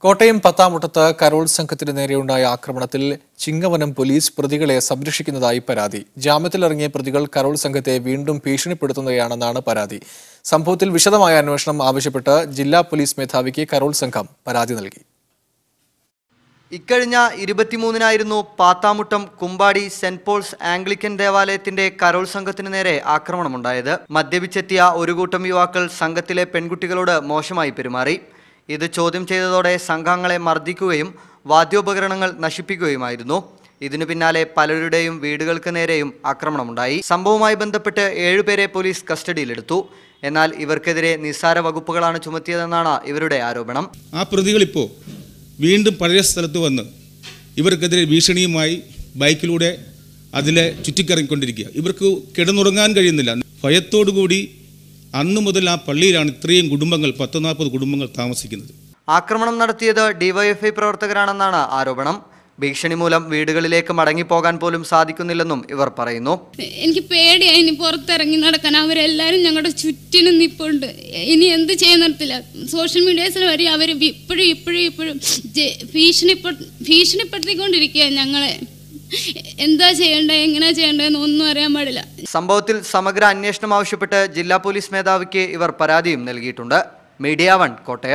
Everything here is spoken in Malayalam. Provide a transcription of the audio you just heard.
കോട്ടയം പത്താമുട്ടത്ത് കരോൾ സംഘത്തിന് നേരെയുണ്ടായ ആക്രമണത്തിൽ ചിങ്ങവനം പോലീസ് പ്രതികളെ സംരക്ഷിക്കുന്നതായി പരാതി. ജാമ്യത്തിലിറങ്ങിയ പ്രതികൾ കരോൾ സംഘത്തെ വീണ്ടും ഭീഷണിപ്പെടുത്തുകയാണെന്നാണ് പരാതി. സംഭവത്തിൽ വിശദമായ അന്വേഷണം ആവശ്യപ്പെട്ട് ജില്ലാ പോലീസ് മേധാവിക്ക് കരോൾ സംഘം പരാതി നൽകി. ഇക്കഴിഞ്ഞ 23-നായിരുന്നു പാത്താമുട്ടം കുമ്പാടി സെന്റ് പോൾസ് ആംഗ്ലിക്കൻ ദേവാലയത്തിന്റെ കരോൾ സംഘത്തിന് നേരെ ആക്രമണമുണ്ടായത്. മദ്യപിച്ചെത്തിയ ഒരു കൂട്ടം യുവാക്കൾ സംഘത്തിലെ പെൺകുട്ടികളോട് മോശമായി പെരുമാറി. ഇത് ചോദ്യം ചെയ്തതോടെ സംഘാംഗങ്ങളെ മർദ്ദിക്കുകയും വാദ്യോപകരണങ്ങൾ നശിപ്പിക്കുകയുമായിരുന്നു. ഇതിനു പിന്നാലെ പലരുടെയും വീടുകൾക്ക് നേരെയും ആക്രമണമുണ്ടായി. സംഭവവുമായി ബന്ധപ്പെട്ട് 7 പേരെ പോലീസ് കസ്റ്റഡിയിലെടുത്തു. എന്നാൽ ഇവർക്കെതിരെ നിസ്സാര വകുപ്പുകളാണ് ചുമത്തിയതെന്നാണ് ഇവരുടെ ആരോപണം. ആ പ്രതികളിപ്പോൾ വീണ്ടും പഴയ സ്ഥലത്ത് വന്ന് ഇവർക്കെതിരെ ഭീഷണിയുമായി ബൈക്കിലൂടെ അതിലെ ചുറ്റിക്കറങ്ങിക്കൊണ്ടിരിക്കുക. ഇവർക്ക് കിടന്നുറങ്ങാൻ കഴിയുന്നില്ല. ഭയത്തോടുകൂടി അന്നു മുതൽ ആ പള്ളിയിലാണ് ഇത്രയും കുടുംബങ്ങൾ 40-40 കുടുംബങ്ങൾ താമസിക്കുന്നത്. ആക്രമണം നടത്തിയത് ഡിവൈഎഫ്ഐ പ്രവർത്തകരാണെന്നാണ് ആരോപണം. ഭീഷണി മൂലം വീടുകളിലേക്ക് മടങ്ങിപ്പോകാൻ പോലും സാധിക്കുന്നില്ലെന്നും ഇവർ പറയുന്നു. എനിക്ക് പേടിയായി ഇനി പുറത്തിറങ്ങി നടക്കാൻ. അവരെല്ലാവരും ഞങ്ങളുടെ ചുറ്റിനും നിൽപ്പുണ്ട്. ഇനി എന്ത് ചെയ്യുന്നില്ല. സോഷ്യൽ മീഡിയസിൽ വരെ അവർ ഇപ്പോഴും ഭീഷണിപ്പെടുത്തിക്കൊണ്ടിരിക്കുക. ഞങ്ങളെ എന്താ ചെയ്യേണ്ടത്, എങ്ങനെയാ ചെയ്യേണ്ടതെന്ന് ഒന്നും അറിയാൻ പാടില്ല. സംഭവത്തിൽ സമഗ്ര അന്വേഷണം ആവശ്യപ്പെട്ട് ജില്ലാ പോലീസ് മേധാവിക്ക് ഇവർ പരാതിയും നൽകിയിട്ടുണ്ട്. മീഡിയ 1 കോട്ടയം.